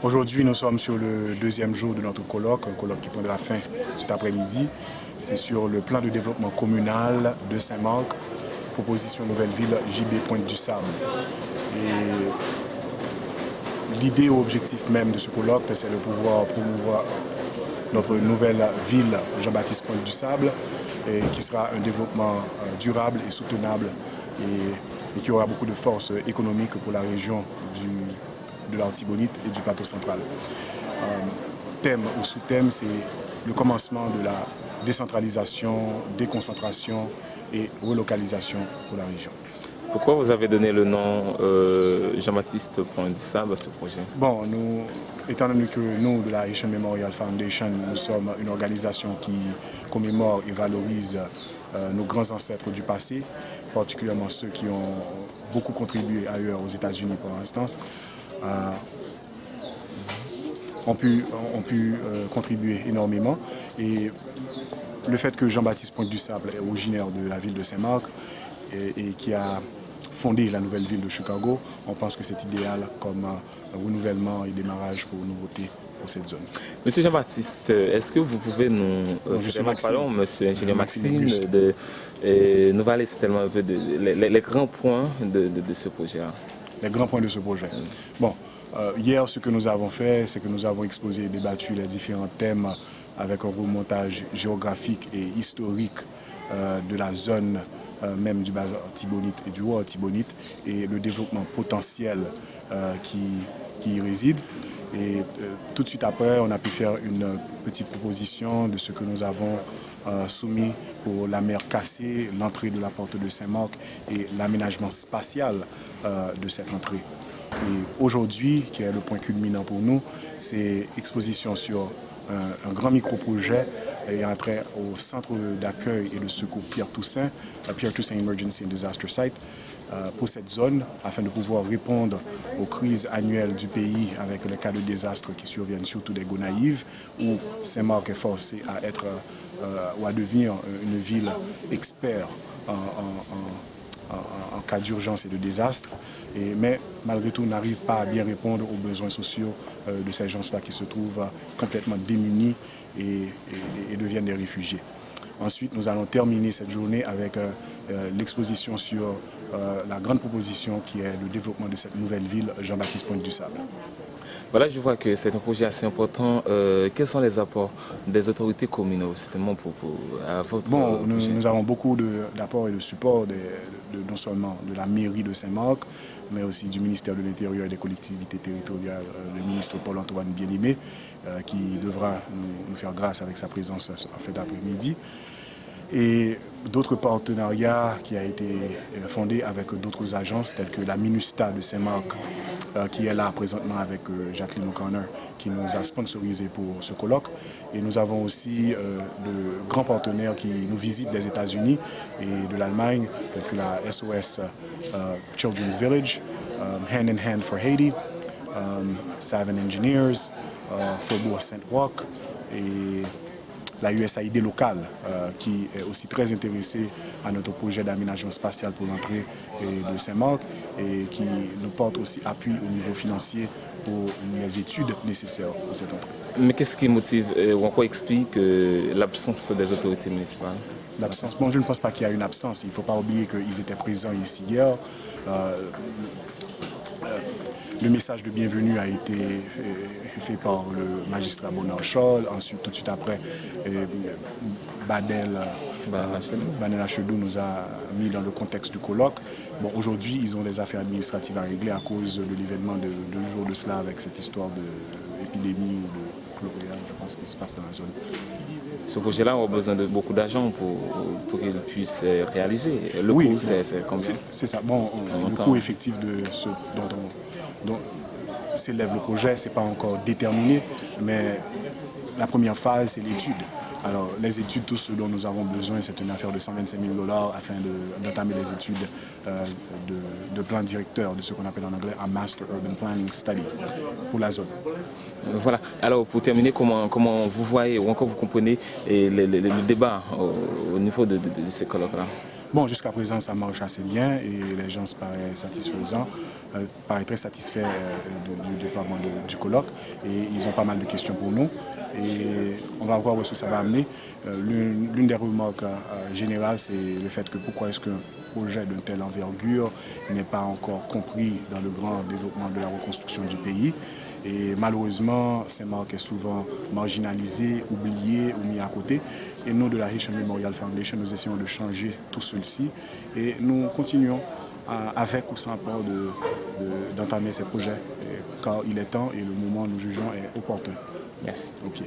Aujourd'hui, nous sommes sur le deuxième jour de notre colloque, un colloque qui prendra fin cet après-midi. C'est sur le plan de développement communal de Saint-Marc, proposition nouvelle ville JB Pointe-du-Sable. Et l'idée ou objectif même de ce colloque, c'est de pouvoir promouvoir notre nouvelle ville Jean-Baptiste Pointe-du-Sable, qui sera un développement durable et soutenable et qui aura beaucoup de force économique pour la région de l'Artibonite et du plateau central. Thème ou sous-thème, c'est le commencement de la décentralisation, déconcentration et relocalisation pour la région. Pourquoi vous avez donné le nom Jean-Baptiste Pointe-du-Sable à ce projet? Bon, étant donné que nous, de la Haitian Memorial Foundation, nous sommes une organisation qui commémore et valorise nos grands ancêtres du passé, particulièrement ceux qui ont beaucoup contribué ailleurs aux États-Unis pour l'instant, ont pu contribuer énormément. Et le fait que Jean-Baptiste Pointe-du-Sable est originaire de la ville de Saint-Marc et qui a fondé la nouvelle ville de Chicago, on pense que c'est idéal comme renouvellement et démarrage pour nouveautés pour cette zone. Monsieur Jean-Baptiste, est-ce que vous pouvez nous... monsieur ingénieur Maxime, nous parler certainement un peu les grands points de ce projet-là? Les grands points de ce projet. Bon, hier, ce que nous avons fait, c'est que nous avons exposé et débattu les différents thèmes avec un remontage géographique et historique de la zone même du bas Artibonite et du haut Artibonite et le développement potentiel qui y réside. Et tout de suite après, on a pu faire une petite proposition de ce que nous avons soumis pour la mer cassée, l'entrée de la porte de Saint-Marc et l'aménagement spatial de cette entrée. Et aujourd'hui, qui est le point culminant pour nous, c'est exposition sur un grand micro-projet ayant trait au centre d'accueil et de secours Pierre-Toussaint Emergency and Disaster Site, pour cette zone, afin de pouvoir répondre aux crises annuelles du pays avec les cas de désastre qui surviennent, surtout des Gonaïves, où Saint-Marc est forcé à être ou à devenir une ville expert en cas d'urgence et de désastre, mais malgré tout n'arrive pas à bien répondre aux besoins sociaux de ces gens-là qui se trouvent complètement démunis et deviennent des réfugiés. Ensuite, nous allons terminer cette journée avec l'exposition sur la grande proposition qui est le développement de cette nouvelle ville, Jean-Baptiste Pointe-du-Sable. Voilà, je vois que c'est un projet assez important. Quels sont les apports des autorités communales justement à votre projet? Nous avons beaucoup d'apports et de support non seulement de la mairie de Saint-Marc, mais aussi du ministère de l'Intérieur et des collectivités territoriales, le ministre Paul-Antoine Bien-Aimé, qui devra nous faire grâce avec sa présence en fin d'après-midi. Et d'autres partenariats qui ont été fondés avec d'autres agences telles que la MINUSTA de Saint-Marc, qui est là présentement avec Jacqueline O'Connor, qui nous a sponsorisé pour ce colloque. Et nous avons aussi de grands partenaires qui nous visitent des États-Unis et de l'Allemagne, tels que la SOS Children's Village, Hand in Hand for Haiti, Savin Engineers, Faubourg Saint-Roch et la USAID locale, qui est aussi très intéressée à notre projet d'aménagement spatial pour l'entrée de Saint-Marc et qui nous porte aussi appui au niveau financier pour les études nécessaires pour cette entrée. Mais qu'est-ce qui motive ou en quoi explique l'absence des autorités municipales? L'absence, bon, je ne pense pas qu'il y a une absence. Il ne faut pas oublier qu'ils étaient présents ici hier. Le message de bienvenue a été fait par le magistrat Bonheur-Scholl. Ensuite, tout de suite après, Banel Achedou nous a mis dans le contexte du colloque. Bon, aujourd'hui, ils ont des affaires administratives à régler à cause de l'événement de 2 jours de cela avec cette histoire d'épidémie ou de chloréal, je pense, qui se passe dans la zone. Ce projet-là a besoin de beaucoup d'argent pour qu'il puisse réaliser. Le coût, c'est combien? C'est ça. Bon, le coût effectif de ce dont s'élève le projet, ce n'est pas encore déterminé, mais la première phase, c'est l'étude. Alors, les études, tout ce dont nous avons besoin, c'est une affaire de 125 000 $ afin d'entamer les études de plan directeur, de ce qu'on appelle en anglais un Master Urban Planning Study pour la zone. Voilà. Alors, pour terminer, comment vous voyez ou encore vous comprenez le débat au niveau de ces colloques-là? Bon, jusqu'à présent, ça marche assez bien et les gens se paraissent satisfaisants, paraissent très satisfaits du déploiement du colloque et ils ont pas mal de questions pour nous. Et on va voir où est-ce que ça va amener. L'une des remarques générales, c'est le fait que pourquoi est-ce qu'un projet d'une telle envergure n'est pas encore compris dans le grand développement de la reconstruction du pays. Et malheureusement, Saint-Marc est souvent marginalisé, oublié ou mis à côté. Et nous, de la Haitian Memorial Foundation, nous essayons de changer tout ceci. Et nous continuons avec ou sans apport d'entamer ces projets, car il est temps et le moment, nous jugeons, est opportun. Merci. Ok.